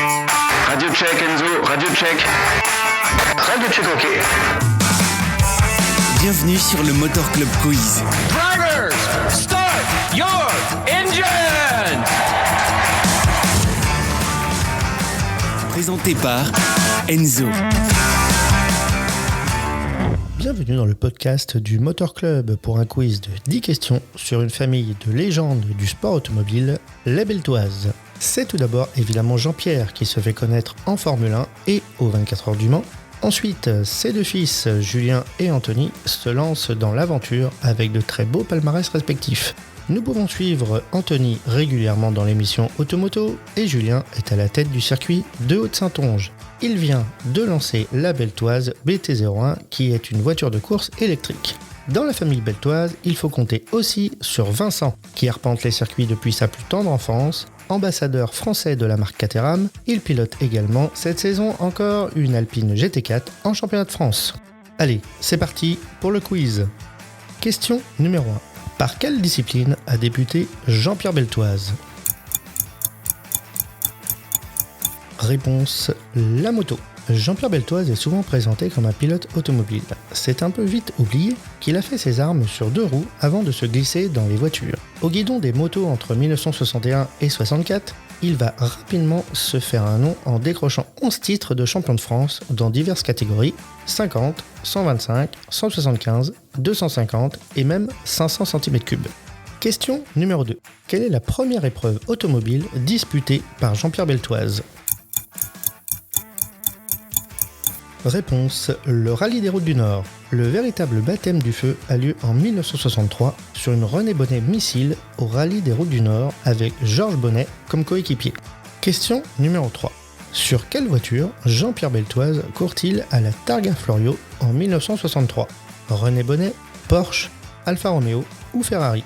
Radio check Enzo, radio check. Radio check ok. Bienvenue sur le Motor Club Quiz. Drivers, start your engines! Présenté par Enzo. Bienvenue dans le podcast du Motor Club pour un quiz de 10 questions sur une famille de légendes du sport automobile, les Beltoises. C'est tout d'abord évidemment Jean-Pierre qui se fait connaître en Formule 1 et aux 24 heures du Mans. Ensuite, ses deux fils, Julien et Anthony, se lancent dans l'aventure avec de très beaux palmarès respectifs. Nous pouvons suivre Anthony régulièrement dans l'émission Automoto et Julien est à la tête du circuit de Haute-Saintonge. Il vient de lancer la Beltoise BT01 qui est une voiture de course électrique. Dans la famille Beltoise, il faut compter aussi sur Vincent qui arpente les circuits depuis sa plus tendre enfance. Ambassadeur français de la marque Caterham, il pilote également cette saison encore une Alpine GT4 en championnat de France. Allez, c'est parti pour le quiz. Question numéro 1. Par quelle discipline a débuté Jean-Pierre Beltoise ? Réponse, la moto. Jean-Pierre Beltoise est souvent présenté comme un pilote automobile. C'est un peu vite oublié qu'il a fait ses armes sur deux roues avant de se glisser dans les voitures. Au guidon des motos entre 1961 et 64, il va rapidement se faire un nom en décrochant 11 titres de champion de France dans diverses catégories, 50, 125, 175, 250 et même 500 cm3. Question numéro 2. Quelle est la première épreuve automobile disputée par Jean-Pierre Beltoise ? Réponse, le Rallye des Routes du Nord. Le véritable baptême du feu a lieu en 1963 sur une René Bonnet missile au Rallye des Routes du Nord avec Georges Bonnet comme coéquipier. Question numéro 3. Sur quelle voiture Jean-Pierre Beltoise court-il à la Targa Florio en 1963 ? René Bonnet, Porsche, Alfa Romeo ou Ferrari ?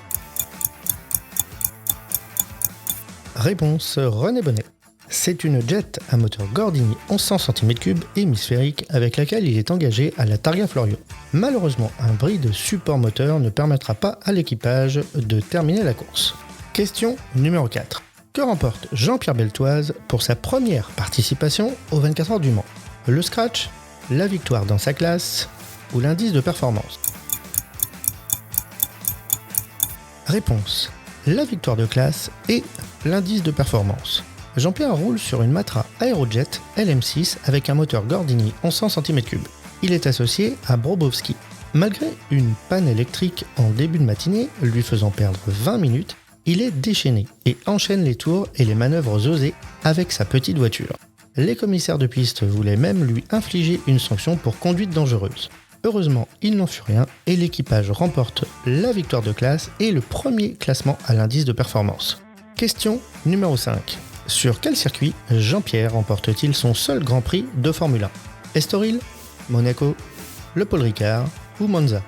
Réponse, René Bonnet. C'est une Jet à moteur Gordini 1100 cm3 hémisphérique avec laquelle il est engagé à la Targa Florio. Malheureusement, un bris de support moteur ne permettra pas à l'équipage de terminer la course. Question numéro 4. Que remporte Jean-Pierre Beltoise pour sa première participation aux 24 heures du Mans ? Le scratch, la victoire dans sa classe ou l'indice de performance ? Réponse, la victoire de classe et l'indice de performance. Jean-Pierre roule sur une Matra Aerojet LM6 avec un moteur Gordini 1100 cm3. Il est associé à Brobowski. Malgré une panne électrique en début de matinée, lui faisant perdre 20 minutes, il est déchaîné et enchaîne les tours et les manœuvres osées avec sa petite voiture. Les commissaires de piste voulaient même lui infliger une sanction pour conduite dangereuse. Heureusement, il n'en fut rien et l'équipage remporte la victoire de classe et le premier classement à l'indice de performance. Question numéro 5. Sur quel circuit Jean-Pierre remporte-t-il son seul Grand Prix de Formule 1 ? Estoril, Monaco, le Paul Ricard ou Monza ?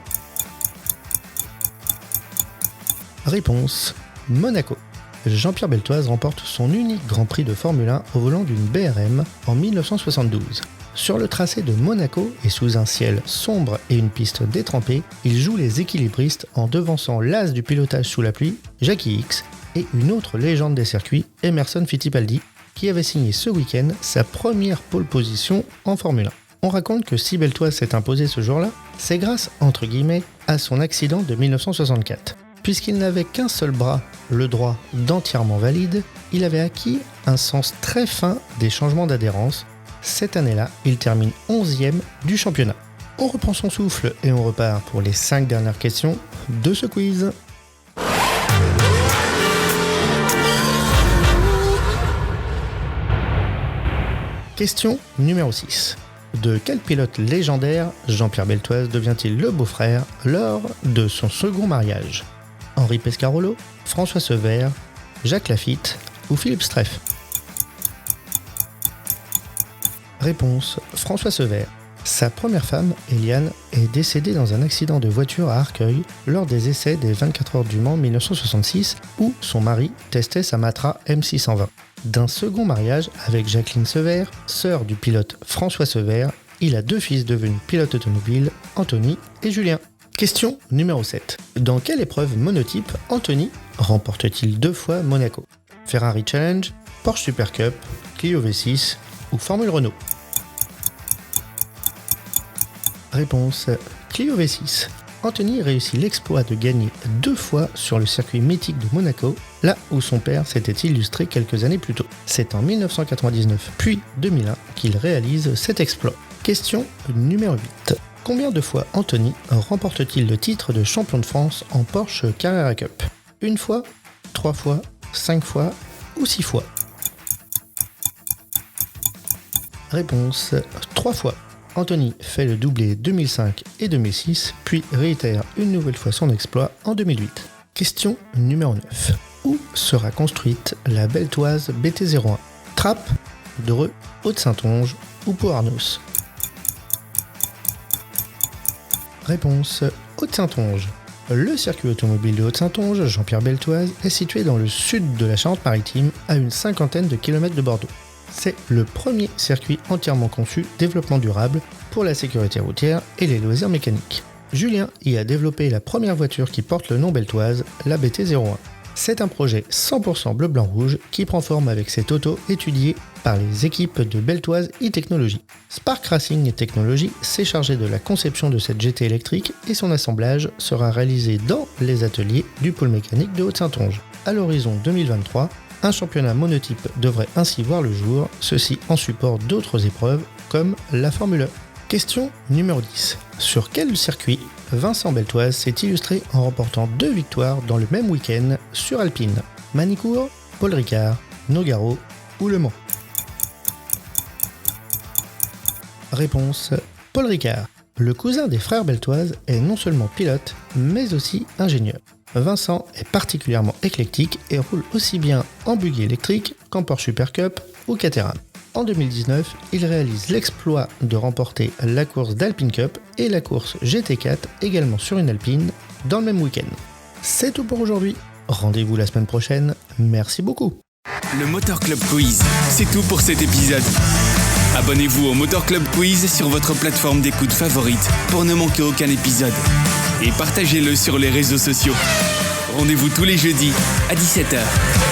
Réponse, Monaco. Jean-Pierre Beltoise remporte son unique Grand Prix de Formule 1 au volant d'une BRM en 1972. Sur le tracé de Monaco et sous un ciel sombre et une piste détrempée, il joue les équilibristes en devançant l'as du pilotage sous la pluie, Jackie Hicks, et une autre légende des circuits, Emerson Fittipaldi, qui avait signé ce week-end sa première pole position en Formule 1. On raconte que si Beltoise s'est imposé ce jour-là, c'est grâce, entre guillemets, à son accident de 1964. Puisqu'il n'avait qu'un seul bras, le droit d'entièrement valide, il avait acquis un sens très fin des changements d'adhérence. Cette année-là, il termine 11e du championnat. On reprend son souffle et on repart pour les 5 dernières questions de ce quiz. Question numéro 6. De quel pilote légendaire Jean-Pierre Beltoise devient-il le beau-frère lors de son second mariage ? Henri Pescarolo, François Sever, Jacques Lafitte ou Philippe Streff ? Réponse, François Sever. Sa première femme, Eliane, est décédée dans un accident de voiture à Arcueil lors des essais des 24 heures du Mans 1966 où son mari testait sa Matra M620. D'un second mariage avec Jacqueline Sever, sœur du pilote François Sever, il a deux fils devenus pilotes automobiles, Anthony et Julien. Question numéro 7. Dans quelle épreuve monotype Anthony remporte-t-il 2 fois Monaco ? Ferrari Challenge, Porsche Super Cup, Clio V6 ou Formule Renault? Réponse Clio V6. Anthony réussit l'exploit de gagner 2 fois sur le circuit mythique de Monaco, là où son père s'était illustré quelques années plus tôt. C'est en 1999 puis 2001 qu'il réalise cet exploit. Question numéro 8. Combien de fois Anthony remporte-t-il le titre de champion de France en Porsche Carrera Cup? 1 fois, 3 fois, 5 fois ou 6 fois? Réponse 3 fois. Anthony fait le doublé 2005 et 2006, puis réitère une nouvelle fois son exploit en 2008. Question numéro 9. Où sera construite la Beltoise BT01? Trappes, Dreux, Haute-Saintonge ou Pau-Arnos? Réponse Haute-Saintonge. Le circuit automobile de Haute-Saintonge, Jean-Pierre Beltoise, est situé dans le sud de la Charente-Maritime, à une 50aine de kilomètres de Bordeaux. C'est le premier circuit entièrement conçu développement durable pour la sécurité routière et les loisirs mécaniques. Julien y a développé la première voiture qui porte le nom beltoise, la BT01. C'est un projet 100% bleu-blanc-rouge qui prend forme avec cette auto étudiée par les équipes de Beltoise e-Technologies. Spark Racing Technologies s'est chargé de la conception de cette GT électrique et son assemblage sera réalisé dans les ateliers du pôle mécanique de Haute-Saintonge. À l'horizon 2023, un championnat monotype devrait ainsi voir le jour, ceci en support d'autres épreuves comme la Formule 1. Question numéro 10. Sur quel circuit Vincent Beltoise s'est illustré en remportant 2 victoires dans le même week-end sur Alpine? Manicourt, Paul Ricard, Nogaro ou Le Mans? Réponse Paul Ricard. Le cousin des frères Beltoise est non seulement pilote, mais aussi ingénieur. Vincent est particulièrement éclectique et roule aussi bien en buggy électrique qu'en Porsche Super Cup ou Caterham. En 2019, il réalise l'exploit de remporter la course d'Alpine Cup et la course GT4 également sur une Alpine dans le même week-end. C'est tout pour aujourd'hui. Rendez-vous la semaine prochaine. Merci beaucoup. Le Motor Club Quiz, c'est tout pour cet épisode. Abonnez-vous au Motor Club Quiz sur votre plateforme d'écoute favorite pour ne manquer aucun épisode. Et partagez-le sur les réseaux sociaux. Rendez-vous tous les jeudis à 17h.